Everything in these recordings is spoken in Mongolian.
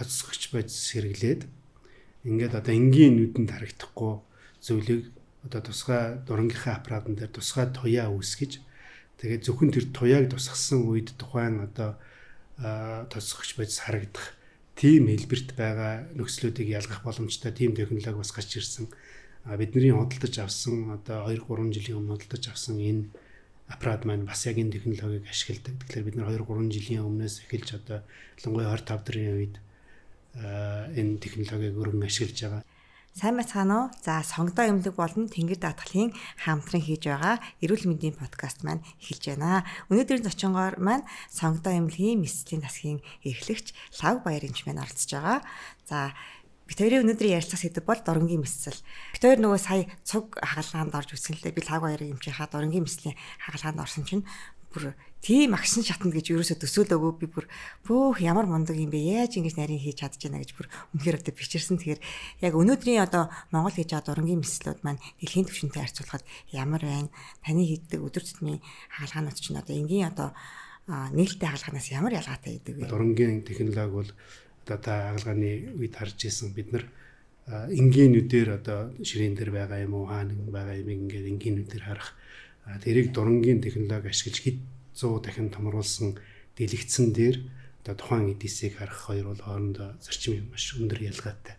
тоцсогч бодис хэрэглээд ингээд одоо энгийн нүдэнд харагдахгүй зүйлийг одоо тусгай дурангийн аппаратын дээр тусгай туяа үүсгэж тэгээд зөвхөн тэр туяаг тусгасан үед тухайн одоо тоцсогч бодис харагдах тийм хэлбэрт байгаа нөхцлүүдийг ялгах боломжтой тийм технологи бас гарч ирсэн. Бидний худалдаж авсан одоо 2-3 жилийн өмнө худалдаж авсан энэ аппарат маань бас яг энэ технологиг ашигладаг. Тэгэхээр бид нар 2-3 жилийн өмнөөс эхэлж одоо ялангуяа 25 дарын үед энэ технологиг өргөн ашиглаж байгаа. Сайн байцгаана уу? За, сонгодоо эмнэлэг болон тэнгэр даатгалын хамтран хийж байгаа эрүүл мэндийн подкаст маань эхэлж байна. Өнөөдрийн зочингоор маань сонгодоо эмнэлгийн мэдсэлийн засгийн эрхлэгч Лав Баярынч маань оролцож байгаа. За, бид хоёрын өнөөдрийн ярилцах сэдэв бол дурангийн мэдсэл. Бид хоёр нөгөө сая цуг хагалгаанд орж үзсэнлээ. Би Лав Баярыг эмчийнхаа дурангийн мэдслийн хагалгаанд орсон чинь бүр тийм агшин шатна гэж ерөөсө төсөөлөөгүй. Би бүр бөөх ямар мундаг юм бэ? Яаж ингэж нарийн хийж чадж байна гэж бүр үнэхээр одоо бичирсэн. Тэгэхээр яг өнөөдрийн одоо Монгол хийж байгаа дурангийн мэдслүүд маань дэлхийн түвшинтэй харьцуулахад ямар байна? Таны хийдэг өдөр тутмын хагалгаанууд чинь одоо энгийн одоо нээлттэй хагалгаанаас ямар ялгаатай гэдэг вэ? Дурангийн технологи бол одоо та хагалгааны үед харж ирсэн бид нар энгийн нүдээр одоо ширээн дээр байгаа юм уу хаана байгаа юм ингээд энгийн нүдээр харах тэрийг дурангийн технологи ашиглаж хэд 100 дахин томруулсан дэлгэцэн дээр одоо тухайн эдисийг харах хоёр бол хоорондоо зарчим маш өндөр ялгаатай.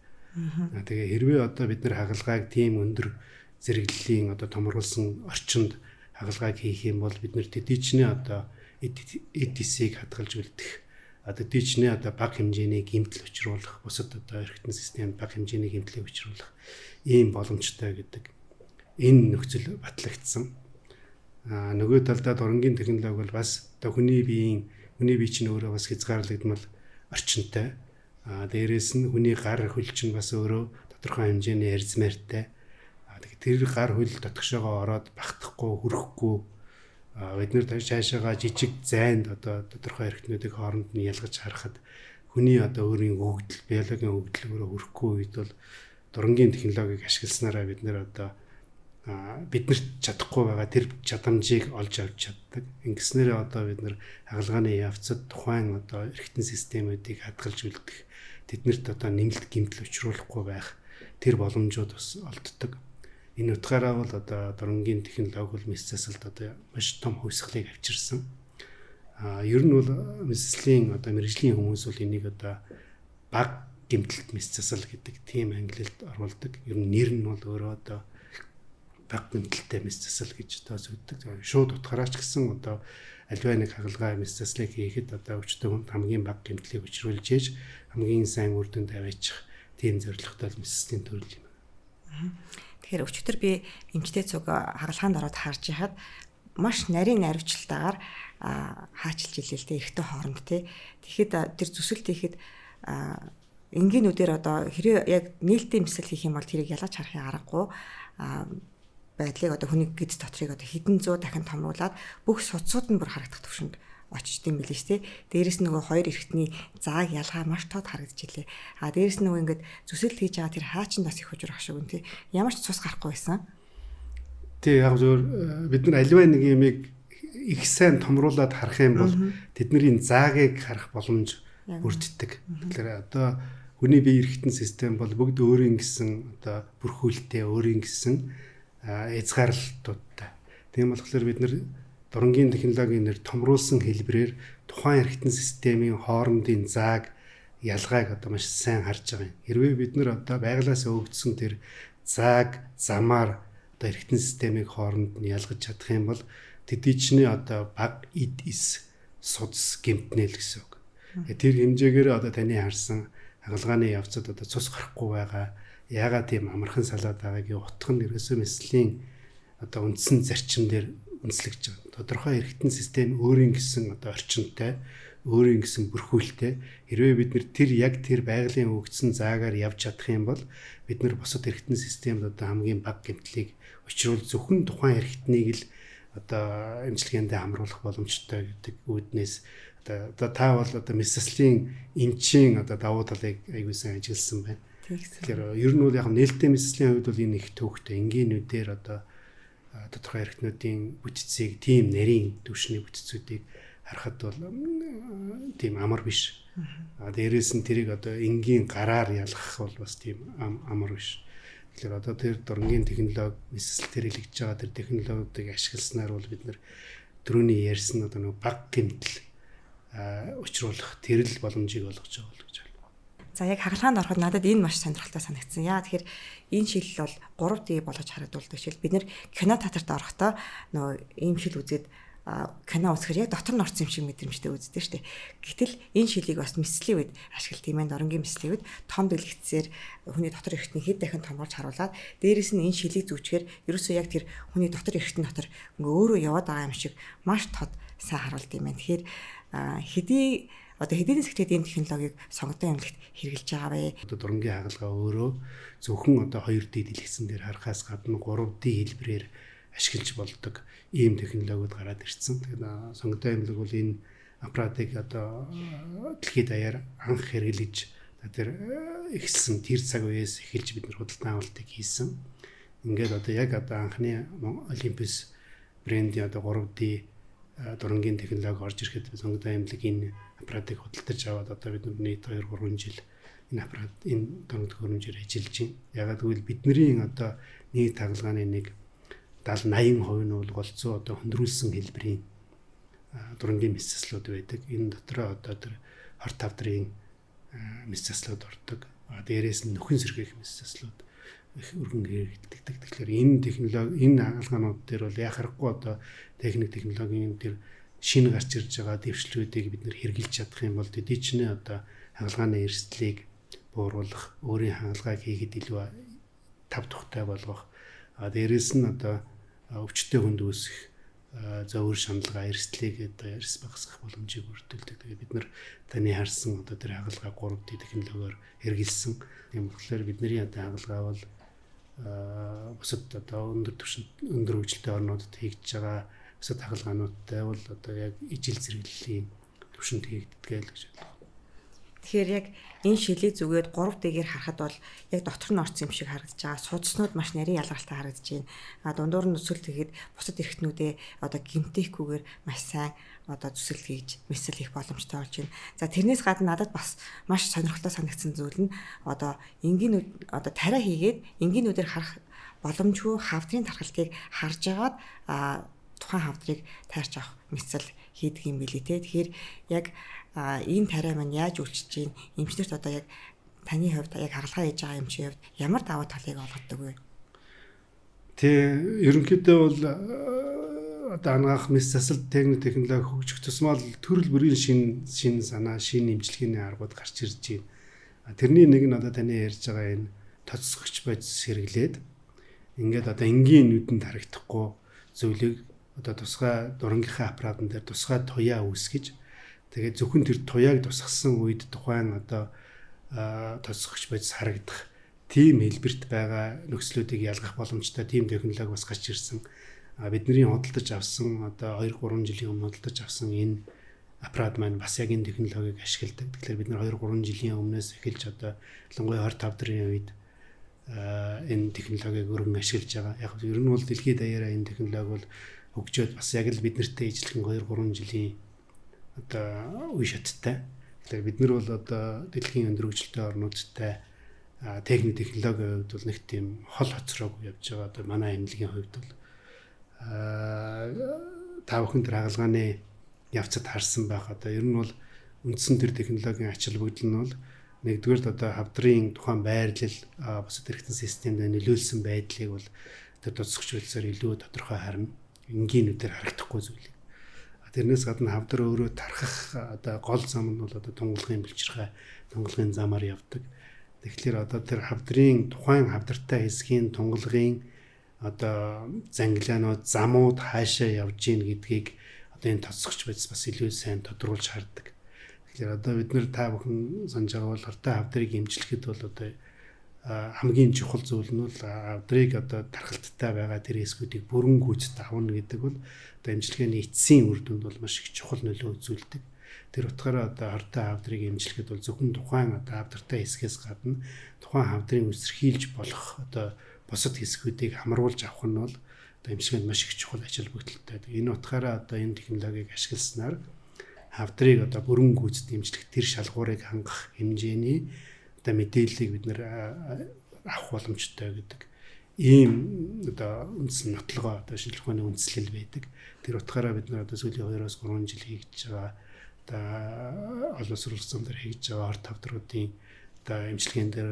Тэгээ хэрвээ одоо бид нар хагалгааг тийм өндөр зэрэглэлийн одоо томруулсан орчинд хагалгааг хийх юм бол бид нар тэдийчний одоо эдисийг хадгалж үлдэх тэдийчний одоо бага хэмжээний гэмтэл учруулах бусад одоо эргэтэн системд бага хэмжээний гэмтлийг учруулах ийм боломжтой гэдэг энэ нөхцөл батлагдсан. Нөгөө талдаа дурангийн технологи бол бас хүний бие чинь өөрөө бас хязгаарлагдмал орчинтой. Дээрээс нь хүний гар хөл чинь бас өөрөө тодорхой хэмжээний арзмаартай. Тэр гар хөл дотгошоогоо ороод багтахгүй, хүрхгүй бид нар цаашаага жижиг зайд одоо тодорхой эрхтнүүдийн хооронд нь ялгаж харахад хүний одоо өөрийн өгөгдөл, биологийн өгөгдөл өөрөө хүрхгүй үед бол дурангийн технологиг ашигласнараа бид нар одоо биднэрт чадахгүй байгаа тэр чадамжийг олж авч чаддаг. Ингэснээр одоо бид нар хагалгааны явцад тухайн одоо эргэтэн системүүдийг хадгалж үлдэх тэднэрт одоо нэмэлт гэмтэл учруулахгүй байх тэр боломжууд бас олддог. Энэ утгаараа бол одоо дурангийн технологи бол мэдсэлд одоо маш том хувьсгалыг авчирсан. Ер нь бол мэдсэлийн одоо мэргэжлийн хүмүүс бол энийг одоо бага гэмтэлт мэдсэл гэдэг тийм ангилалд оруулдаг. Ер нь нэр нь бол өөрөө одоо бага гэмтэлтэй мэдсэл гэж одоо зөвддөг. Шууд утгаараач гэсэн одоо альва нэг хагалгаа мэдсэлийг хийхэд одоо өчтөг хүнд хамгийн бага гэмтлийг учруулж ээж хамгийн сайн үр дүнд аваачих тийм зорилготой мэдсэлийн төрөл юм. Тэгэхээр өчигдөр би эмчтэй цуг хагалгаанд ороод харж яхад маш нарийн наривчлалтаагаар хаачилж илээ л дээ эрэгтэй хооронд тий. Тэгэхэд тэр зүсэлт хийхэд энгийнүүдээр одоо хэрэг яг нээлттэй мэдсэл хийх юм бол тэрийг ялгаж харахын аргагүй байдлыг одоо хүний гэд дотрыг одоо хэдэн зуун дахин томруулад бүх судсууд нь бүр харагдах төвшөнд очиж тийм билээ шүү дээ. Дээрээс нь нөгөө хоёр эргэтний зааг ялгаа маш тод харагдаж илээ. Дээрээс нь нөгөө ингээд зүсэл хийж байгаа тэр хаачин бас их хожрох шиг үн тий. Ямар ч цус гарахгүй байсан. Тий яг зөв бид нар альва нэг юмыг их сайн томруулад харах юм бол тэдний заагийг харах боломж бүрддэг. Тэгэхээр одоо хүний бие эргэтэн систем бол бүгд өөрийн гэсэн одоо бүрхүүлтэй өөрийн гэсэн хязгаарлалтуудтай. Тийм болохоор бид нар дурангийн технологийн нэр томруулсан хэлбэрээр тухайн эргэтэн системийн хоорондын зааг ялгааг одоо маш сайн харж байгаа юм. Хэрвээ бид нар одоо байгалаас өгөгдсөн тэр зааг замаар одоо эргэтэн системийн хооронд нь ялгаж чадах юм бол тэдийчний одоо баг эс судас гэмтнэл гэсэн үг. Тэр хэмжээгээр одоо таны харсан хагалгааны явцад одоо цус гарахгүй байгаа. Яагаад тийм амархан салаад байгааг утгах нь ерөөсөө мэдслийн одоо үндсэн зарчим дээр үндэслэгж байгаа. Тодорхой эргэтэн систем өөрийн гэсэн одоо орчинтой, өөрийн гэсэн бүрхүүлтэй. Хэрвээ бид нэр тэр яг тэр байгалийн өгдсөн заагаар явж чадах юм бол бид нар бусад эргэтэн системд одоо хамгийн бага гэмтлийг учруул зөвхөн тухайн эргэтнийг л одоо эмчилгээндээ хамруулах боломжтой гэдэг үүднээс одоо та бол одоо мэдслийн эмчийн одоо давуу талыг аягүй сайн ажилласан байна. Тэгэхээр ер нь бол яг нээлттэй мэдслийн хувьд бол энэ их төвхтэй энгийнүүдээр одоо тодорхой эргэтнүүдийн бүтцийг тийм нарийн түвшний бүтцүүдийг харахад бол тийм амар биш. Дээрээс нь тэрийг одоо энгийн гараар ялгах бол бас тийм амар биш. Тэгэхээр одоо тэр дурангийн технологи нийслэл хэрэглэж байгаа тэр технологиудыг ашигласнаар бол бид нэр түрүүний ярьсан одоо нэг баг гэмтэл учруулах тэрл боломжийг олгож байгаа л гэж байна. За яг хагалгаанд ороход надад энэ маш сонирхолтой санагдсан. Яа тэгэхээр энэ шил бол 3D болгож харагдуулдаг шил. Бид нэр кино театрт орохдоо нөгөө ийм шил үзээд кино үзэхээр яг дотор нь орсон юм шиг мэдрэмжтэй үздэг шүү дээ. Гэтэл энэ шилийг бас мэслийн үед ашигладаг юм байна. Оронгийн мэслийн үед том дэлгэцээр хүний дотор эрхтний хэд дахин томруулж харуулад дээрэс нь энэ шилийг зүүчгээр ерөөсөө яг тэр хүний дотор эрхтний дотор өөрөө яваад байгаа юм шиг маш тод сайн харуулдаг юм байна. Тэгэхээр хэдийн зэгтээд энэ технологиг сонгодог эмнэлэгт хэрэгжилж байгаа вэ? Одоо дурангийн хагалгаа өөрөө зөвхөн одоо 2D дэлгэцэн дээр харахаас гадна 3D хэлбэрээр ашиглаж болдог ийм технологиуд гараад ирсэн. Тэгэхээр сонгодог эмнэлэг бол энэ аппаратыг одоо дэлхийд даяар анх хэрэглэж тэр эхэлсэн тэр цаг үеэс эхэлж бид нар худалдан авалтыг хийсэн. Ингээд одоо яг одоо анхны Olympus брендийн одоо 3D дурангийн технологи орж ирэхэд сонгодог эмнэлэг энэ аппаратыг худалдаж аваад одоо бид нийт 2-3 жил энэ аппарат энэ дуранг хөрөмжөөр ажиллаж байна. Ягаад гэвэл бидний одоо нийт хагалгааны нэг 70-80% нь бол голцоо одоо хөндрүүлсэн хэлбэрийн дурангийн мэс заслууд байдаг. Энэ дотроо одоо тэр хорт тавдрын мэс заслууд ордог. Дээрээс нь нөхөн сэргээх мэс заслууд их өргөн хэрэглэдэг. Тэгэхээр энэ технологи энэ хагалгаанууд дээр бол яхахгүй одоо технологийн тэр шинэ гарч ирж байгаа дэвшлүүдийг бид нэр хэрэгжилж чадах юм бол төдий чинь одоо хагалгааны эрсдлийг бууруулах, өөрийн хагалгааг хийхэд илүү тав тухтай болгох. Дээрээс нь одоо өвчтөе хүнд үүсэх зовөр шаналгаа эрсдлийг одоо эрс багасгах боломжийг бүрдүүлдэг. Тэгээд бид нар таны харсан одоо тэр хагалгаа 3D технологиор хэрэгжилсэн. Тийм болохоор бидний одоо хагалгаа бол бусад одоо өндөр хөгжилтэй орнуудад хийгдэж байгаа бусад хагалгаануудтай бол одоо яг ижил зэрэглэлийн түвшинд хийгддэг л гэж байна. Тэгэхээр яг энэ шилийг зүгээд 3D-гээр харахад бол яг дотор нь орсон юм шиг харагдаж байгаа. Судснууд маш нарийн ялгаралтай харагдаж байна. Дундуур нь төсөлт хийгээд бусад эрхтнүүдээ одоо гимтэхгүйгээр маш сайн одоо төсөлт хийж мэсэл хийх боломжтой болж байна. За тэрнээс гадна надад бас маш сонирхолтой санагдсан зүйл нь одоо энгийн одоо тариа хийгээд энгийнүүдээр харах боломжгүй хавдрын тархалтыг харж агаад тухайн хавдрыг тайрч авах мэсэл хийдэг юм билий те. Тэгэхээр яг энэ тариа маань яаж үйлчилж байна? Эмчнэрт одоо яг таны хувьд яг хагалгаа хийж байгаа эмчийн хувьд ямар давуу талыг олгодог вэ? Ерөнхийдөө бол одоо анагаах мэс засал технологи хөгжих тусмаа төрөл бүрийн шин санаа, шин эмчилгээний аргууд гарч ирж байна. Тэрний нэг нь одоо таны ярьж байгаа энэ тоцсогч бодис хэрэглээд ингээд одоо энгийн нүдэнд харагдахгүй зүйлийг одоо тусгай дурангийнхаа аппаратын дээр тусгай туяа үүсгэж тэгээд зөвхөн тэр туяаг тусгасан үед тухайн одоо тоцсогч бодис харагдах тийм хэлбэрт байгаа нөхцлүүдийг ялгах боломжтой тийм технологи бас гарч ирсэн. Бидний худалдаж авсан одоо 2-3 жилийн өмнө худалдаж авсан энэ аппарат маань бас яг энэ технологиг ашигладаг. Тэгэхээр бид нар 2-3 жилийн өмнөөс эхэлж одоо ялангуяа 25 дөрвийн үед энэ технологиг өргөн ашиглаж байгаа. Яг нь ер нь бол дэлхийд даяараа энэ технологи бол хөгжөөд бас яг л бид нартэй ижилхэн 2-3 жилийн одоо үе шаттай. Тэгэхээр бид нар бол одоо дэлхийн өндөр хөгжилтэй орнуудтай техник технологийн хувьд бол нэг тийм хол хоцроогүй явж байгаа. Одоо манай эмнэлгийн хувьд бол та бүхэн тэр хагалгааны явцад харсан байх. Одоо ер нь бол үндсэн тэр технологийн ач холбогдол нь бол нэгдүгээр одоо хавдрын тухайн байрлал бусад хэрэгтэн системд нөлөөлсөн байдлыг бол тэр тоцсогч үйлсээр илүү тодорхой харна. Энгийнүүдээр харагдахгүй зүйлийг. Тэрнээс гадна хавдар өөрөө тархах одоо гол зам нь бол одоо тунгалгын бэлчирхай тунгалгын замаар явдаг. Тэгэхээр одоо тэр хавдрын тухайн хавдартай хэсгийн тунгалгын одоо зангилаанууд замууд хаашаа явж гин гэдгийг одоо энэ тоцсогч бодис бас илүү сайн тодруулж хардаг. Тэгэхээр одоо бид нэр та бүхэн санаж байгаа бол хортой хавдрыг эмчлэхэд бол одоо хамгийн чухал зүйл нь бол хавдрыг одоо тархалттай байгаа тэр хэсгүүдийг бүрэн гүйцэд авна гэдэг бол одоо эмчилгээний эцсийн үр дүнд бол маш их чухал нөлөө үзүүлдэг. Тэр утгаараа одоо хортой хавдрыг эмчлэхэд бол зөвхөн тухайн одоо хавдартай хэсгээс гадна тухайн хавдрын үсэрхийлж болох одоо бусад хэсгүүдийг хамруулж авах нь бол одоо эмчилгээнд маш их чухал ач холбогдолтой. Энэ утгаараа одоо энэ технологиг ашигласнаар хавдрыг одоо бүрэн гүйцэд дэмжлэх тэр шалгуурыг хангах хэмжээний одоо мэдээллийг бид нэр авах боломжтой гэдэг ийм одоо үндсэн нотлогоо одоо шинжлэх ухааны үндслэл байдаг. Тэр утгаараа бид нар одоо сүүлийн 2-3 жил хийж байгаа одоо олон сурвалжсан дээр хийж байгаа орд хавдруудын одоо эмчилгээнд дээр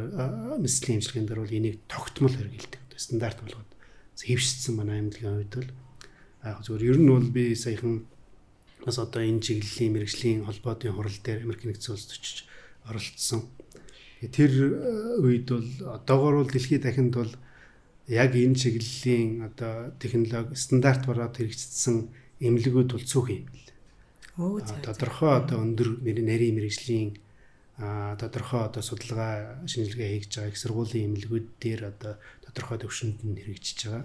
мэслийн эмчилгээнд дээр бол энийг тогтмол хэрэгэлдэг. Одоо стандарт болгоод хэвшигдсэн манай эмнэлгийн хувьд бол зүгээр ер нь бол би саяхан бас одоо энэ чиглэлийн мэрэгжлийн холбоотын хурал дээр Америк нэгдсэн улсад очиж оролцсон. Тэр үед бол одоогоор бол дэлхийд дахинд бол яг энэ чиглэлийн одоо технологи стандарт бараад хэрэгжсэн эмнэлгүүд бол цөөх юм бэл. Тодорхой одоо өндөр нарийн мэрэгжлийн тодорхой одоо судалгаа шинжилгээ хийж байгаа их сургуулийн эмнэлгүүд дээр одоо тодорхой төвшөнд нь хэрэгжиж байгаа.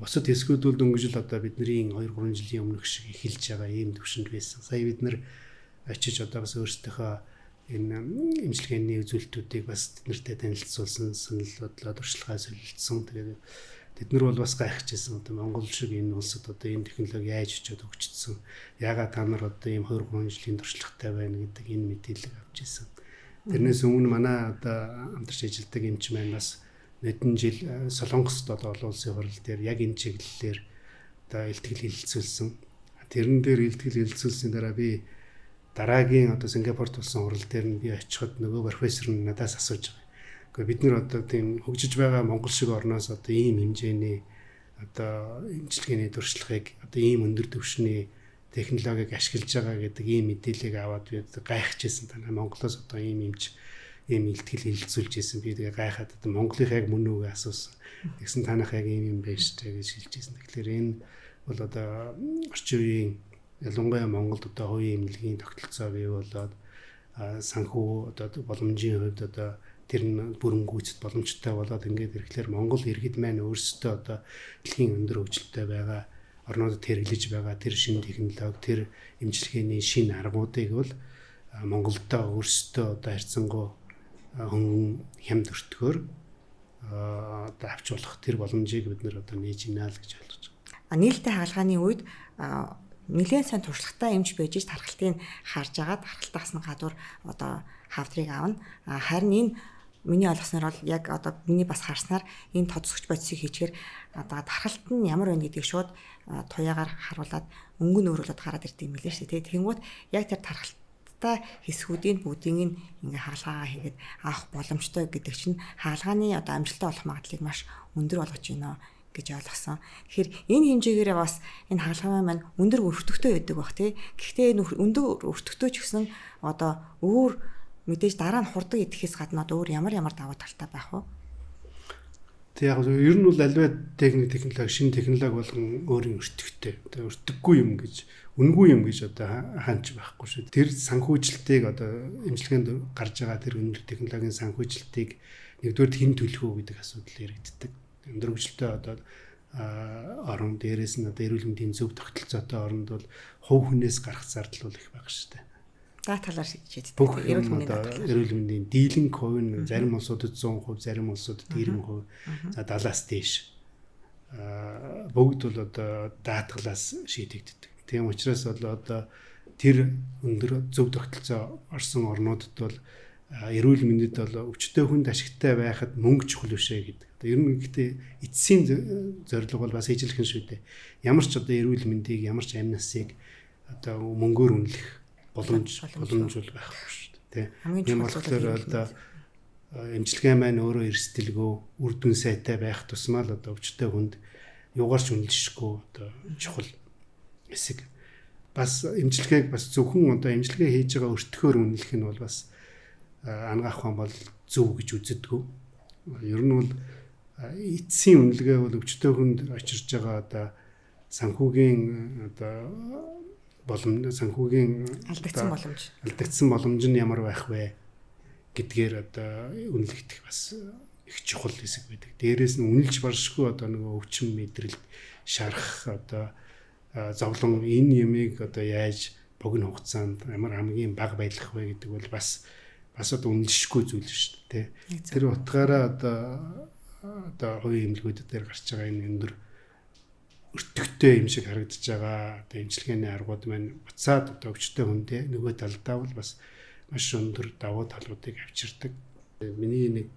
Бусад хэсгүүд бол дөнгөж л одоо бидний 2-3 жилийн өмнөх шиг эхэлж байгаа ийм төвшөнд байсан. Сая бид нар очиж одоо бас өөрсдийнхөө энэ эмчилгээний үзүүлэлтүүдийг бас тэднэртэй танилцуулсан, санал бодлоо туршлагаа солилцсон. Тэгээд тэд нар бол бас гайхажсэн. Одоо Монгол шиг энэ улсад одоо энэ технологи яаж очиод хөгжсөн. Яагаад та нар одоо ийм 2-3 жилийн туршлагатай байна гэдэг энэ мэдээлэл авч ирсэн. Тэрнээс өмнө манай одоо хамтарч ажилладаг эмч маань бас хэдэн жил Солонгост одоо олон улсын хурал дээр яг энэ чиглэлээр одоо илтгэл хэлэлцүүлсэн. Тэрэн дээр илтгэл хэлэлцүүлсийн дараа би дараагийн одоо Сингапурт болсон хурал дээр нь би очиход нөгөө профессор нь надаас асууж байгаа. Гэхдээ бид нар одоо тийм хөгжиж байгаа Монгол шиг орноос одоо ийм хэмжээний одоо эмчилгээний туршлагыг одоо ийм өндөр түвшний технологиг ашиглаж байгаа гэдэг ийм мэдээллийг аваад би гайхажсэн. Танай Монголоос одоо ийм эмч ийм илтгэл хэлэлцүүлж ирсэн. Би тэгээ гайхаад одоо Монголын яг мөн үгээ асуусан. Тэгсэн танах яг ийм юм байж тээ гэж хэлж ирсэн. Тэгэхээр энэ бол одоо орчин үеийн ялангуяа Монголд одоо хувийн эмнэлгийн тогтолцоо бий болоод санхүү одоо боломжийн хувьд одоо тэр нь бүрэн гүйцэд боломжтой болоод ингээд ирэхлээр Монгол иргэд маань өөрсдөө одоо дэлхийн өндөр хөгжилтэй байгаа орнуудад хэрэглэж байгаа тэр шинэ технологи, тэр эмчилгээний шинэ аргуудыг бол Монголдоо өөрсдөө одоо харьцангуй хүн хямд өртгөөр одоо авч болох тэр боломжийг бид нэр одоо нээж ийна л гэж ойлгож байгаа. Нийлтэй хаалгааны үед нэлээд сайн туршлагатай эмч байж тархалтыг харж агаад тархалтаас нь гадуур одоо хавдрыг аавна. Харин энэ миний ойлгосноор бол яг одоо миний бас харснаар энэ тодсгоч бодисыг хийчихээр одоо тархалт нь ямар байна гэдгийг шууд туяагаар харуулад өнгө нөөрлөд гараад ирдэг юм лээ шүү дээ. Тэнгүүд яг тэр тархалттай хэсгүүдийн бүгдийг ингээ хаалгаагаа хийгээд авах боломжтой гэдэг чинь хаалгааны одоо амжилттай болох магадлалыг маш өндөр болгож байна гэж ойлгосон. Тэгэхээр энэ хэмжээгээр бас энэ хаалгаа маань өндөр өртөгтэй байдаг бах тий. Гэхдээ энэ өндөр өртөгтэй ч гэсэн одоо өөр мэдээж дараа нь хурдаг идэхээс гадна өөр ямар даваа талтай байх вэ? Тэг яг ер нь бол альва технологи шинэ технологи болгон өөрийн өртөгтэй. Тэгээ өртөггүй юм гэж үнгүй юм гэж одоо хаанч байхгүй шүү. Тэр санхүүжилтийг одоо эмчилгээнд гарч байгаа тэр өндөр технологийн санхүүжилтийг нэгдүгээр хэн төлөх үү гэдэг асуудал яригддаг. Өндөр хөгжилтэй одоо орон дээрээс нь одоо эрүүл мэндийн зөв тогтолцоотой оронд бол хувь хүнээс гарах зардал бол их баг шүү дээ. Дааталаар шийддэг. Эрүүл мэндийн дийлэнх хувь нь зарим улсуудад 100%, зарим улсуудад 90%, за 70-аас дээш. Бүгд бол одоо даатгалаас шийдэгддэг. Тийм учраас бол одоо тэр өндөр зөв тогтолцоо орсон орнуудад бол эрүүл мэндэд бол өвчтөе хүнд ашигтай байхад мөнгө чухал бишээ гэдэг. Одоо ер нь гэхдээ эцсийн зорилго бол бас ижлэхэн шүү дээ. Ямар ч одоо эрүүл мэндийг, ямар ч амь насыг одоо мөнгөөр үнэлэх боломж бол байхгүй шүү дээ. Тийм болохоор одоо эмчилгээ маань өөрөө эрсдэлгүй, үр дүн сайтай байх тусмаа л одоо өвчтөе хүнд юугаарч үнэлшгүй одоо чухал хэсэг. Бас эмчилгээг бас зөвхөн одоо эмчилгээ хийж байгаа өртгөөр үнэлэх нь бол бас ангаах хүн бол зөв гэж үздэг. Ер нь бол эцсийн үнэлгээ бол өвчтөе хүнд очирч байгаа одоо санхүүгийн одоо санхүүгийн алдагдсан боломж нь ямар байх вэ гэдгээр одоо үнэлэгдэх бас их чухал хэсэг байдаг. Дээрээс нь үнэлж баршгүй одоо нөгөө өвчин мэдрэлт шарах одоо зовлон энэ ямиг одоо яаж богино хугацаанд ямар хамгийн бага байлгах вэ гэдэг бол бас одоо үнэлшгүй зүйл шүү дээ. Тэр утгаараа одоо хувийн эмнэлгүүд дээр гарч байгаа энэ өндөр өртөгтэй юм шиг харагдаж байгаа. Одоо эмчилгээний аргууд маань буцаад одоо өвчтөе хүндээ нөгөө талдаа бол бас маш өндөр давуу талуудыг авчирдаг. Миний нэг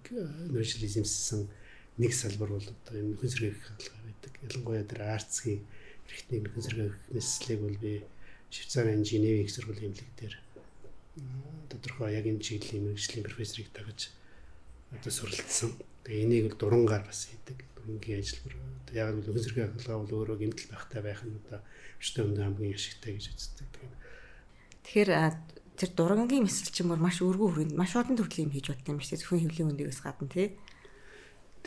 нөөцөл эзэмссэн нэг салбар бол одоо энэ нөхөн сэргээх хаалга байдаг. Ялангуяа тэр арцгийн эрхтний нөхөн сэргээх мэслийг бол би Швейцарын Женевийн их сургуулийн эмнэлэг дээр тодорхой яг энэ чиглэлийн мэргэжлийн профессорыг дагаж одоо суралцсан. Тэгээ энийг бол дурангаар бас хийдэг. Дурангийн ажиллавар. Яг л нөхөн сэргээх хаалга бол өөрөө гэмтэл байхтай байх нь одоо өвчтөе хүнд хамгийн ашигтай гэж үздэг. Тэгэхээр тэр дурангийн мэсэл чинь маш өргөн хүрээнд маш олон төрлийн юм хийж бодсон юм шиг зөвхөн хэвлийн үндээс гадна тий.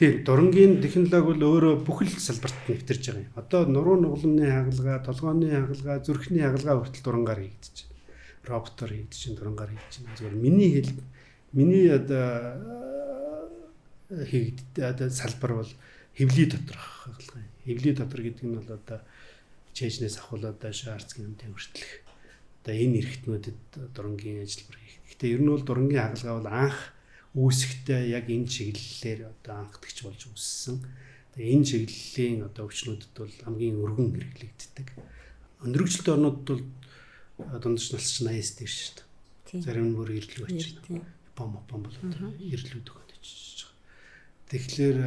Тийм дурангийн технологи бол өөрөө бүх л салбарт нэвтэрж байгаа юм. Одоо нуруу нугалмны хагалгаа, толгооны хагалгаа, зүрхний хагалгаа хүртэл дурангаар хийгдэж байна. Роботоор хийгдэж байна, дурангаар хийгдэж байна. Зүгээр миний одоо хийгдэж салбар бол хэвлий доторх хагалгаа. Хэвлий дотор гэдэг нь бол одоо чэйжнээс ахуулаад шаарцгийн үнэтэй хүртэлх. Одоо энэ эрхтнүүдэд дурангийн ажиллавар хийх. Гэхдээ ер нь бол дурангийн хагалгаа бол анх үүсэхдээ яг энэ чиглэлээр одоо анхдагч болж үүссэн. Тэгээ энэ чиглэлийн одоо өвчнүүдэд бол хамгийн өргөн хэрэглэгддэг. Өндрөгчлөлт орнуудад бол дундаж налч 80-с дээш шүү дээ. Зарим нь бүр ирлүү очиж. Бом бол ирлүүд өгöd очиж байгаа. Тэгэхээр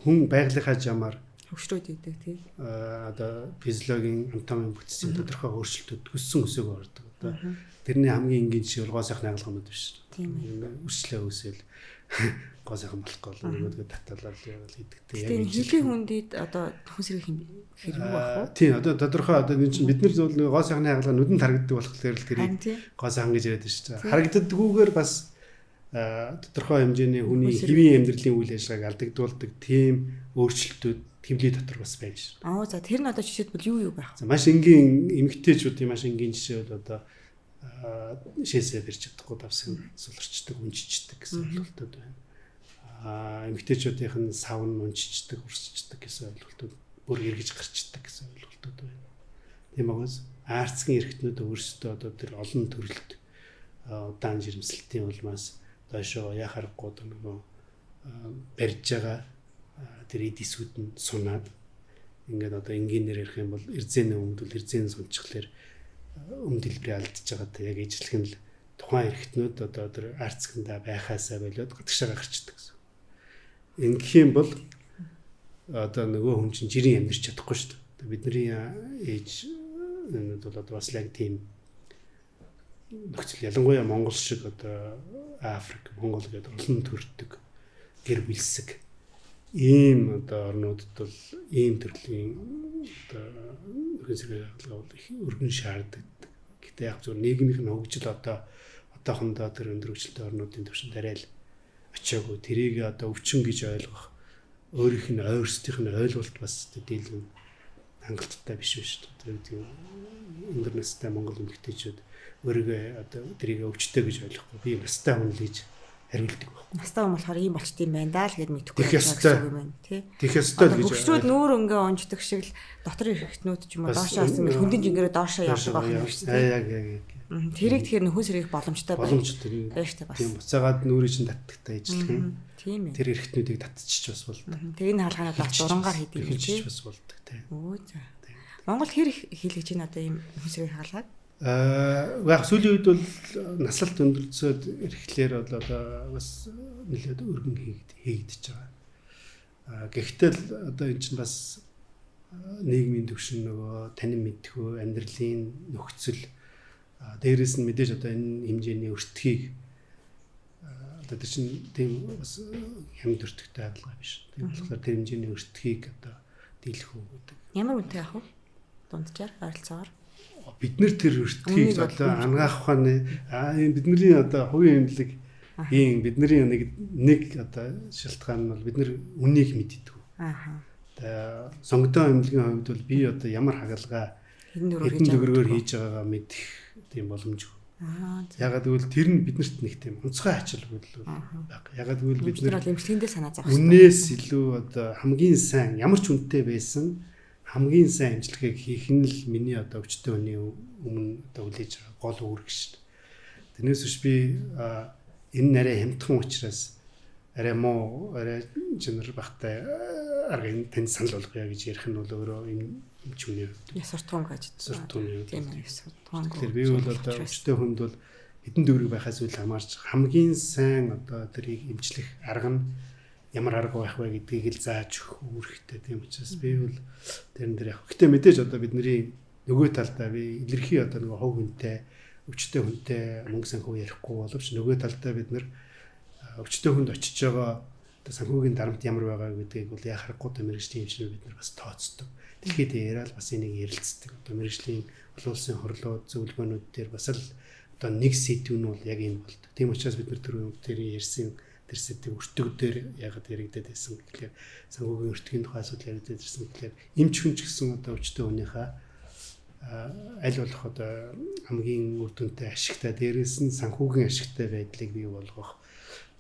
хүн байгалийнхаа жамаар хөвшрөөд идэг тийм. Одоо физиологийн анатомийн бүтцийн тодорхой өөрчлөлтүүд өссөн өсөөгөө ордог. Одоо тэрний хамгийн энгийн жишээ бол гоо сайхны хагалгаанууд биш. Үслээ үсэл гоо сайхан болохгүй бол нөгөөдгөө таталаад явал хийдэг. Тэгээд хилийн хүндэд одоо хүн сэргэх хэрэг байх уу? Тийм одоо тодорхой одоо энэ чинь бид нар зөвл гоо сайхны хагалгаа нүдэнд харагддаг болохоор л тэрийг гоо сайхан гэж яриад шүү дээ. Харагддаггүйгээр бас тодорхой хэмжээний хүний хэвийн амьдралын үйл ажиллагааг алдагдуулдаг тийм өөрчлөлтүүд хэвлий дотор бас байж байна. За тэр нь одоо жишээд бол юу байх? За маш энгийн эмэгтэйчүүдийн маш энгийн жишээ бол одоо шээсээ барьж чадахгүй давсан суларчдаг, унжичдаг гэсэн ойлголтууд байна. Эмэгтэйчүүдийнх нь савн унжичдаг, урсчдаг гэсэн ойлголтууд, бүр эргэж гарчдаг гэсэн ойлголтууд байна. Тийм байгаас арцгийн эрхтнүүд өөрсдөө одоо тэр олон төрөлд удаан жирэмслэлтийн улмаас доошоо яхахгүй нөгөө барьж байгаа тэр эдисүүд нь сунаад ингээд одоо энгийнээр ярих юм бол эрзэний өмд бол эрзэний сунчглаар өмд дэлбэрээ алдчихж байгаа та яг ижлэх нь л тухайн эрхтнүүд одоо тэр арцгандаа байхаасаа болоод гадагшаа гарчдаг гэсэн. Ингэх юм бол одоо нөгөө хүн чинь жирийн амьдарч чадахгүй шүү дээ. Бидний ээж энэ бол одоо бас яг тийм нөхцөл ялангуяа Монгол шиг одоо Африк, Монгол гэдэг олон төрдөг гэр бүлсэг ийм одоо орнуудад бол ийм төрлийн одоо нөхөн сэргээх хаалгаа бол их өргөн шаарддаг. Гэтэ яг зөв нийгмийн хөгжил одоохондоо тэр өндрөгчлөлт орнуудын түвшинд арай л очиагүй. Тэрийг одоо өвчин гэж ойлгох өөрийнх нь өөрсдийнх нь ойлголт бас дийлэн хангалттай биш шүү дээ. Тэр өндөр настай монгол эмэгтэйчүүд өөрийгөө одоо тэрийг өвчтэй гэж ойлгохгүй би настай хүн л гэж хариулдаг байна. Настай хүн болохоор ийм болчт юм байна даа л гэд мэдэхгүй юм байна тий. Тех ёстой гэж. Хөвчрүүд нүүр өнгөө онцдог шиг л дотор эрхтнүүд ч юм уу доошоос ингэ хөндөн жингэрээ доошоо явдаг байх юм шүү дээ. Яг. Тэрийг тэгэхээр нөхөн сэргийх боломжтой байна. Боломжтой. Тийм буцаагаад нүрийн чинь татдагтай ажиллах юм. Тийм ээ. Тэр эрхтнүүдийг татчих бас болдог. Тэг энэ хаалгаанууд бас дурангаар хийдэг юм чи бас болдог тийм. Өө за. Монгол хэр хийлгэж байна одоо ийм нөхөн сэргийх хаалгааг? Яг сүүлийн үед бол наслалт өндөрцөөд ирэхлээр бол одоо бас нэлээд өргөн хийгдэж байгаа. Гэхдээ л одоо энэ чинь бас нийгмийн түвшин нөгөө танин мэдхүү амьдралын нөхцөл дээрээс нь мэдээж одоо энэ хэмжээний өртгийг одоо тэр чинь тийм бас хямд өртөгтэй хаалга биш. Тийм болохоор тэр хэмжээний өртгийг одоо дийлэх үү гэдэг. Ямар үнэтэй авах вэ? Дунджаар ойролцоогоор бид нар тэр өртгийг одоо ангаах ухааны бидний одоо хувийн эмнэлэг ийм бидний нэг одоо шалтгаан нь бол бид нар үнийг мэддэг. Одоо сонгодог эмнэлгийн хувьд бол би одоо ямар хагалгаа хэдэн төгрөгөөр хийж байгаагаа мэдэх тийм боломжгүй. Ягаад гэвэл тэр нь биднэрт нэг тийм онцгой ачаалал баг. Ягаад гэвэл бид нар эмчилгээндээ санаа зовх. Үнээс илүү одоо хамгийн сайн ямар ч үнэтэй байсан хамгийн сайн амжилтыг хийх нь л миний одоо өвчтөе хүний өмнө одоо үлээж байгаа гол үүрэг шүү дээ. Тэрнээс биш би энэ нарай хямдхан учраас арай муу арай жинэр багтай аргын тань санал болгоё гэж ярих нь бол өөрөө юм чүнээ. Ясвартун гэж. Суртун. Тийм ээ, ясвартун. Тэгэхээр би бол одоо өчтөө хүнд бол хэдэн төгрөг байхаас үл хамаарч хамгийн сайн одоо тэрийг эмчлэх арга нь ямар арга байх вэ гэдгийг л зааж өгөх хэрэгтэй. Тийм учраас би бол тэрэн дээр яг. Гэтэ мэдээж одоо бидний нөгөө талдаа би илэрхий одоо нөгөө хов хүнтэй, өвчтөе хүнтэй мөнгө санхүү ярихгүй боловч нөгөө талдаа бид нэр өвчтөе хүнд очиж байгаа одоо санхүүгийн дарамт ямар байгаа гэдгийг бол яа харахгүй одоо мэрэгжлийн хэмжээнд бид нар бас тооцдог. Тэгэхэд яриад бас энийг ярилцдаг. Одоо мэрэгжлийн олон улсын хурлууд, зөвлөгөөнүүд дээр бас л одоо нэг сэдв нь бол яг энэ болдог. Тийм учраас бид нар тэр ярьсан тэр сэдв өртөг дээр ягаад яригдаад байсан гэхээр санхүүгийн өртөгийн тухай асуудал яригдаад ирсэн гэхээр эмч хүн ч гэсэн одоо өвчтөе хүнийхээ аль болох одоо хамгийн үр дүнтэй ашигтай дээрээс нь санхүүгийн ашигтай байдлыг бий болгох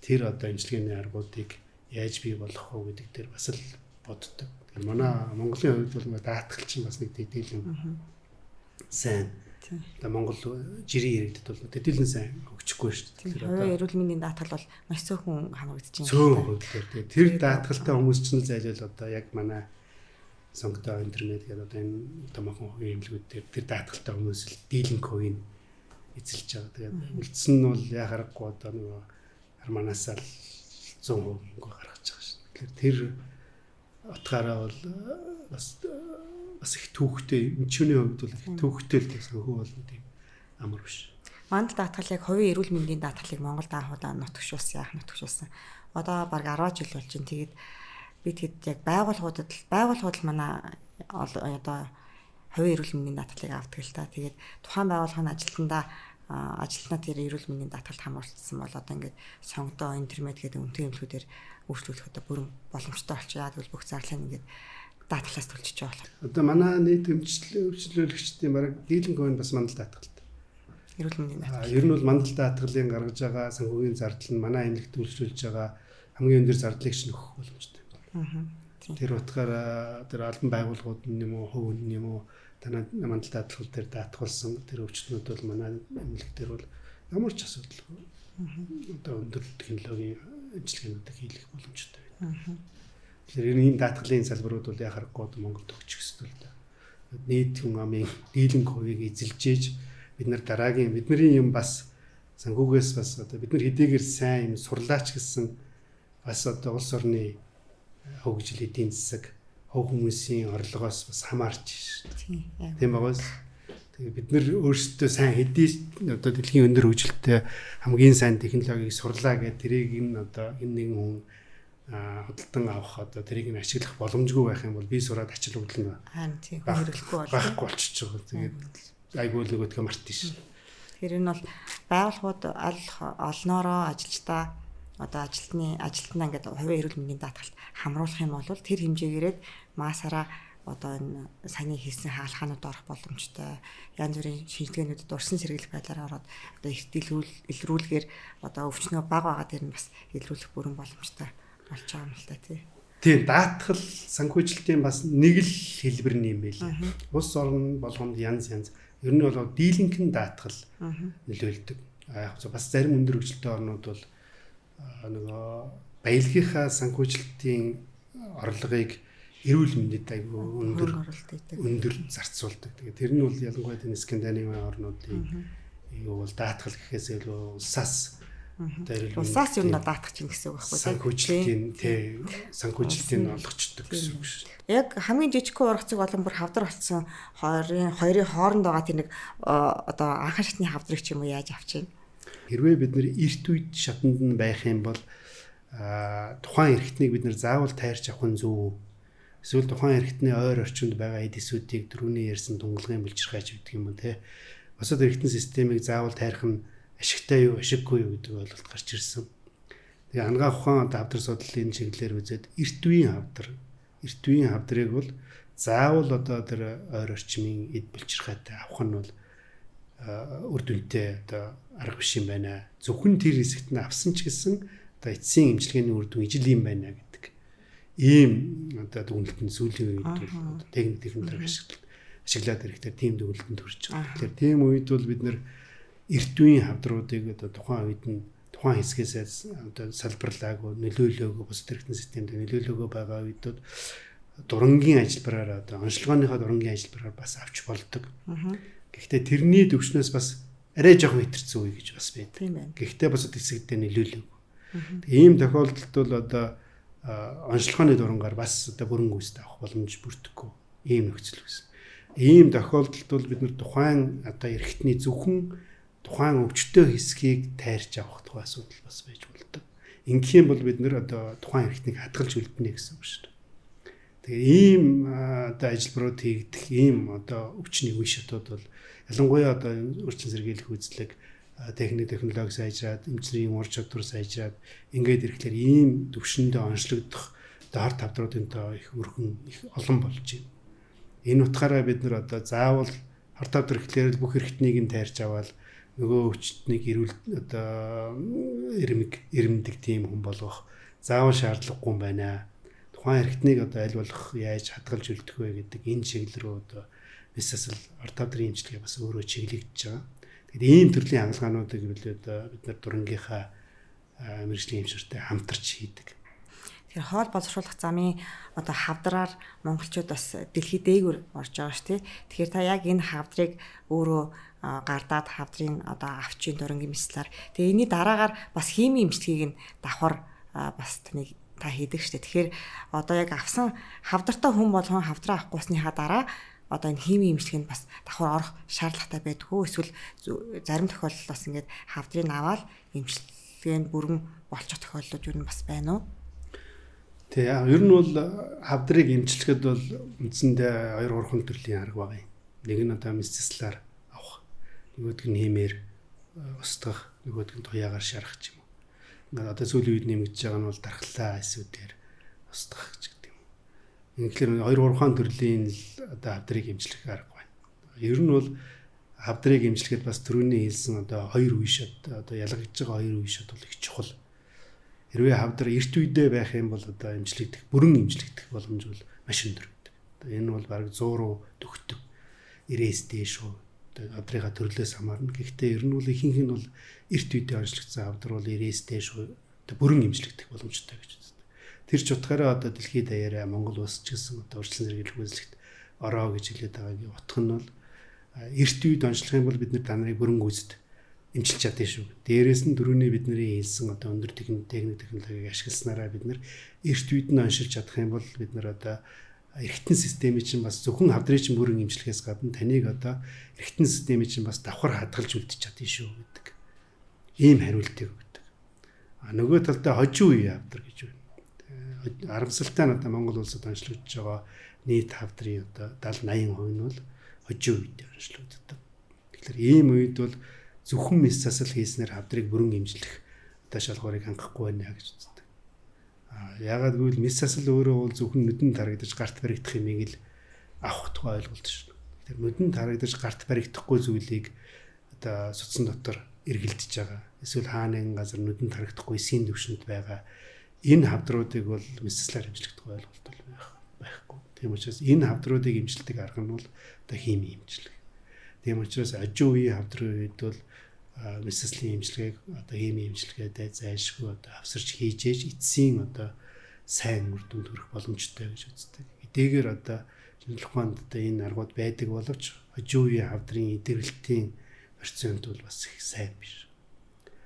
тэр одоо эмчилгээний аргуудыг яаж бий болгох вэ гэдэг дээр бас л боддог. Тэгэхээр манай Монголын хувьд бол даатгал чинь бас нэг тэдэлэн сайн. Одоо Монгол жирийн иргэдэд бол тэдэлэн сайн өгчихгүй шүү дээ. Тэгэхээр одоо эрүүл мэндийн даатгал бол маш цөөхөн хамрагдаж байна. Цөөхөн хөвлөөр. Тэр даатгалтай хүмүүс чинь зайлшгүй одоо яг манай сонготой интернет гэдэг одоо энэ томоохон хувийн эмнэлгүүд дээр тэр даатгалтай хүмүүс л дийлэнх хувийн эзэлж байгаа. Тэгээд үлдсэн нь бол яа харахгүй одоо нөгөө арманасаа л 100% мөнгө гаргаж байгаа шин. Тэгэхээр тэр утгаараа бол бас их түүхтэй эмчүүний хувьд бол их түүхтэй л гэсэн хөө бол тийм амар биш. Мандал даатгалыг хувийн эрүүл мэндийн даатгалыг Монголд анхудаа нутагшуулсан. Одоо баг 10 жил болж байна. Тэгээд би тэгэд яг байгууллагууд манай одоо хувийн эрүүл мэндийн даатгалыг авдаг л та. Тэгээд тухайн байгууллагын ажилтнаа тэр эрүүл мэндийн даатгалд хамруулсан бол одоо ингээд сонгодоо интернет гэдэг үнэтэй эмнэлгүүдээр үйлчлүүлэх одоо бүрэн боломжтой болчих. Яг бол бүх зарлал ингээд даатгалаас төлчихөж байгаа бол. Одоо манай нийт эмчлүүлэгчдийн бараг дийлэнх хувь бас мандал даатгалтай. Эрүүл мэндийн даатгал. Ер нь бол мандал даатгалын гаргаж байгаа санхүүгийн зардал нь манай эмнэлэгт үйлчлүүлж байгаа хамгийн өндөр зардлыг ч нөхөх боломжтой. Тэр утгаараа тэр албан байгууллагууд нь юм уу, хувь хүн юм уу, танай мандал даатгал дээр даатгуулсан тэр өвчтнүүд бол манай эмнэлэг дээр бол ямар ч асуудалгүй. Одоо өндөр технологийн ажиллагаануудыг хийх боломжтой байна. Тэгэхээр энэ даатгалын салбарууд бол яа харахгүй Монголд өгчих ёстой л да. Нийт хүн амын дийлэнх хувийг эзэлжээж бид нар дараагийн бидний юм бас санхүүгээс бас одоо бид нар хэдийгээр сайн юм сурлаач гэсэн бас одоо улс орны хөгжил эдийн засаг хов хүмүүсийн орлогоос бас хамаарч шүү. Тийм байгаас. Тэгээ бид нар өөрсдөө сайн хэдий одоо дэлхийн өндөр хөгжилтэй хамгийн сайн технологиг сурлаа гэдэг тэрийг энэ одоо энэ нэгэн хүн худалдан авах одоо тэрийг нь ашиглах боломжгүй байх юм бол би сураад ачаал хөдлөн байхгүй болчихж байгаа. Тэгээд айгүй л нөгөөдгөө мартын шин. Тэгэхээр энэ бол байгууллагууд олноороо ажилчдаа одоо ажилтнаа ингээд хувийн эрүүл мэндийн даатгалд хамруулах юм бол тэр хэмжээгээрээ маасаараа одоо энэ саяны хийсэн хаалхаанууд орох боломжтой. Янз бүрийн шинжилгээнүүдэд урьдчилан сэргийлэх байдлаар ороод одоо их илрүүлгээр одоо өвчнөө бага байгаа дээр нь бас илрүүлэх бүрэн боломжтой болж байгаа юм л та тий. Тийм даатгал санхүүжилтийн бас нэг л хэлбэр нь юм байл. Улс орн болгонд янз ер нь бол дийлэнхэн даатгал нөлөөлдөг. Яг бас зарим өндөр хөгжилтэй орнууд бол нөгөө баялагийнхаа санхүүжилтийн орлогыг эрүүл мэндэд айгүй өндөр зарцуулдаг. Тэгээ тэр нь бол ялангуяа энэ Скандинавын орнуудын юу бол даатгал гэхээс илүү улсаас улсаас юу нэ даатгах чинь гэсэн үг байхгүй тий санхүүжилтийг олгочдөг гэсэн үг шүү. Яг хамгийн жижигхэн ургацыг болон бүр хавдар болсон хоёрын хооронд байгаа тэр нэг одоо анхан шатны хавдрыг ч юм уу яаж авч чинь. Хэрвээ бид нэр эрт үед шатанд нь байх юм бол тухайн эрхтнийг бид нэр заавал тайрч авах нь зөв. Эсвэл тухайн эрхтний ойр орчинд байгаа эд эсүүдийг дөрөвний ярьсан тунгалгын булчирхайч гэдэг юм уу те. Босод эрхтэн системийг заавал тайрах нь ашигтай юу, ашиггүй юу гэдэг ойлголт гарч ирсэн. Тэгээ ангаа ухаан хавдар судлалын чиглэлээр үзээд эрт үеийн хавдрыг бол заавал одоо тэр ойр орчмын эд булчирхайтай авах нь бол үр дүнтэй одоо арга биш юм байна. Зөвхөн тэр хэсэгт нь авсан ч гэсэн одоо эцсийн эмчилгээний үр дүн ижил юм байна гэдэг. Ийм одоо дүгнэлтэн сүүлийн үед бол техник технологи ашиглаад ирэхдээ тийм дүгнэлтэнд хүрч байгаа. Тэгэхээр тийм үед бол бид нэр эрт үеийн хавдруудыг одоо тухайн үед нь тухайн хэсгээс одоо салбарлаагүй нөлөөлөөгүй бус хэрэгтэн системд нөлөөлөөгүй байгаа үедүүд дурангийн ажиллбараар одоо онцлогооныхоо дурангийн ажиллбараар бас авч болдог. Гэхдээ тэрний төвшнөөс бас арай жоохон хэтэрсэн үе гэж бас байдаг. Тийм байна. Гэхдээ бас хэсэгдээ нөлөөлөөгүй. Ийм тохиолдолд бол одоо онцлогооны дурангаар бас одоо бүрэн гүйцэд авах боломж бүрдэхгүй ийм нөхцөл байсан. Ийм тохиолдолд бол бид нар тухайн одоо эрхтний зөвхөн тухайн өвчтөе хэсгийг тайрч авах тухай асуудал бас байж болдог. Ингэх юм бол бид нар одоо тухайн эрхтнийг хадгалж үлдэнэ гэсэн үг шүү дээ. Тэгээ ийм одоо ажиллбарууд хийгдэх ийм одоо өвчний үе шатууд бол ялангуяа одоо урьдчилан сэргийлэх үйлчлэг техник технологи сайжраад эмчнэрийн ур чадвар сайжраад ингээд ирэхлээр ийм төвшөндөө онцлогдох одоо харт тавдруудын тоо их өргөн их олон болж байна. Энэ утгаараа бид нар одоо заавал харт тавдар гэхлээр бүх эрхтнийг нь тайрч аваад нөгөө өвчтнийг эрүүл одоо ирэмдэг тийм хүн болгох заавал шаардлагагүй юм байна. Тухайн эрхтнийг одоо аль болох яаж хадгалж үлдэх вэ гэдэг энэ чиглэл рүү одоо бизнес арт тавдрын эмчилгээ бас өөрөө чиглэгдэж байгаа. Тэгэхээр ийм төрлийн хангалтгаануудыг бид нар дурангийнхаа мэргэжлийн эмчнэртэй хамтарч хийдэг. Тэгэхээр хоол боловсруулах замын одоо хавдраар монголчууд бас дэлхийд дээгүүр орж байгаа шүү дээ. Тэгэхээр та яг энэ хавдрыг өөрөө гардаад хавдрын одоо авчин дурангийн мэслэр. Тэгээ энэний дараагаар бас химийн эмчилгээг нь давхар бас таныг та хийдэг шүү дээ. Тэгэхээр одоо яг авсан хавдартай хүн болгон хавдраа авахгүйсныхаа дараа одоо энэ химийн эмчилгээнд бас давхар орох шаардлагатай байдгүй. Эсвэл зарим тохиолдолд бас ингээд хавдрыг аваад эмчилгээнд бүрэн болчих тохиолдлууд юу нь бас байна уу? Тэгээ ер нь бол хавдрыг эмчилгэхэд бол үндсэндээ 2-3 төрлийн арга байгаа юм. Нэг нь одоо мисцлаар авах, нөгөөдг нь химээр устгах, нөгөөдг нь туяагаар шарах ч юм уу. Ингээд одоо сүүлийн үед нэмэгдэж байгаа нь бол дархлаа эсүүдээр устгах ч гэдэг юм. Тэгэхээр 2-3 төрлийн одоо хавдрыг эмчлэх арга байна. Ер нь бол хавдрыг эмчлэхэд бас түрүүний хэлсэн одоо 2 үе шат одоо ялгаж байгаа 2 үе шат бол их чухал. Хэрвээ хавдар эрт үедээ байх юм бол одоо эмчлэгдэх, бүрэн эмчлэгдэх боломж бол маш өндөр гэдэг. Одоо энэ бол бараг 100 руу төгтөг. 90-с дээш шүү. Одоо хавдрынхаа төрлөөс хамаарна. Гэхдээ ер нь бол ихэнх нь бол эрт үедээ онцлогдсон хавдар бол 90-с дээш шүү. Одоо бүрэн эмчлэгдэх боломжтой гэж үздэг. Тэр ч утгаараа одоо дэлхийд даяараа Монгол улс ч гэсэн одоо урьдчилан сэргийлэх үйлчлэгт ороо гэж хэлээд байгаагийн утга нь бол эрт үед онцлох юм бол бид нар та нарыг бүрэн гүйцэд эмчилж чадсан шүү. Дээрээс нь дөрөвний бидний хэлсэн одоо өндөр техник технологиг ашигласнараа бид нар эрт үед нь оншилж чадах юм бол бид нар одоо эргэтэн системийн чинь бас зөвхөн хавдрын чинь бүрэн эмчилгэээс гадна таныг одоо эргэтэн системийн чинь бас давхар хадгалж үлдчих чадсан шүү гэдэг. Ийм хариултыг өгдөг. Нөгөө талдаа хожим үе хавдар гэж байна. Арамсалтай нь одоо Монгол улсад онцлогдож байгаа нийт хавдрын одоо 70-80% нь бол хожим үед онцлогддог. Тэгэхээр ийм үед бол зөвхөн мис засал хийснээр хавдрыг бүрэн эмчлэх одоо шалгуурыг хангахгүй байна гэж үздэг. Яагаад гэвэл мис засал өөрөө бол зөвхөн нүдэнд харагдаж гарт баригдах юмыг л авах тухай ойлголт шүү. Тэгэхээр нүдэнд харагдаж гарт баригдахгүй зүйлийг одоо судсан дотор эргэлдэж байгаа. Эсвэл хаана нэгэн газар нүдэнд харагдахгүй эсийн төвшөнд байгаа энэ хавдруудыг бол мис заслаар эмчлэх тухай ойлголт бол байхгүй. Тийм учраас энэ хавдруудыг эмчилдэг арга нь бол одоо химийн эмчилгээ. Тийм учраас ажин үеийн хавдрын үед бол мисцлийн эмчилгээг одоо химийн эмчилгээтэй зайлшгүй одоо авсарч хийж ээж эцсийн одоо сайн үр дүнд хүрэх боломжтой гэж үздэг. Эдгээр одоо шинжлэх ухаанд одоо энэ аргууд байдаг боловч хожим үеийн хавдрын эдгэрэлтийн процент бол бас их сайн биш.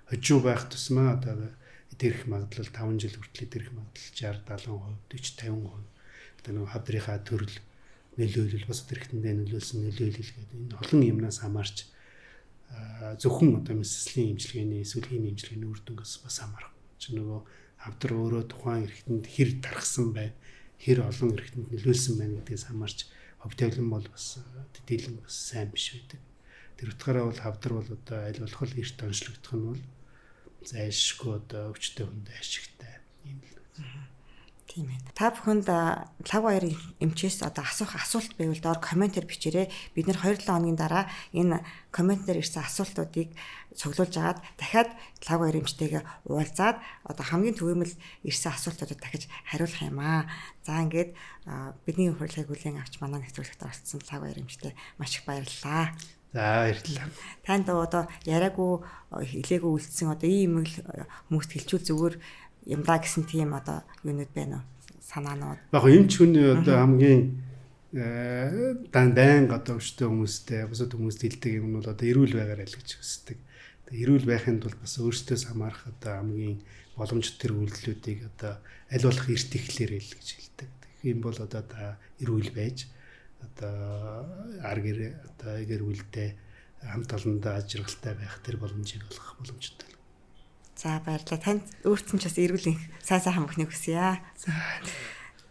Хожим байх тусмаа одоо эдгэрэх магадлал 5 жил хүртэл эдгэрэх магадлал 60-70%, 40-50% одоо нэг хавдрынхаа төрөл нөлөөлөл бас эдгэрхтэндээ нөлөөлсөн нөлөөлөл гэдэг энэ олон юмнаас хамаарч зөвхөн одоо мисцлийн эмчилгээний эсвэл химийн эмчилгээний үр дүнгээс бас хамаарах. Чи нөгөө хавдар өөрөө тухайн эрхтэнд хэр тархсан байна, хэр олон эрхтэнд нөлөөлсөн байна гэдгээс хамаарч хөвтөлөн бол бас төдийлөн бас сайн биш байдаг. Тэр утгаараа бол хавдар бол одоо аль болох л эрт онцлогдох нь бол зайлшгүй одоо өвчтөе хүнд ашигтай юм л. Тийм ээ. Та бүхэнд лав баярын эмчээс одоо асуух асуулт байвал доор комментээр бичээрэй. Бид нэр 2-7 хоногийн дараа энэ комментээр ирсэн асуултуудыг цуглуулж агаад дахиад лав баярын эмчтэйгээ уулзаад одоо хамгийн түгээмэл ирсэн асуултуудад дахиж хариулах юм аа. За ингээд бидний урилгыг хүлээн авч манай нэвтрүүлэгт оролцсон лав баярын эмчтэй маш их баярлалаа. За баярлалаа. Танд одоо яриаггүй хэлээгүй үлдсэн одоо ийм юм хүмүүст хэлчихвэл зүгээр юм даа гэсэн тийм одоо юунууд байна уу? Санаанууд. Яг эмч хүний одоо хамгийн дайн одоо өштэй хүмүүстэй бусад хүмүүст хэлдэг юм нь бол одоо эрүүл байгаарай л гэж хүсдэг. Тэгээ эрүүл байхын тулд бас өөртөөс хамаарах одоо хамгийн боломжтой үйлдэлүүдийг одоо аль болох эрт ихлээрэй л гэж хэлдэг. Тэгэх юм бол одоо та эрүүл байж одоо гэр бүлдээ хамт олондоо ажиргалтай байх тэр боломжийг олгох боломжтой. За баярлалаа. Танд өөрт нь ч бас эрүүл сайн хамхныг хүсье. За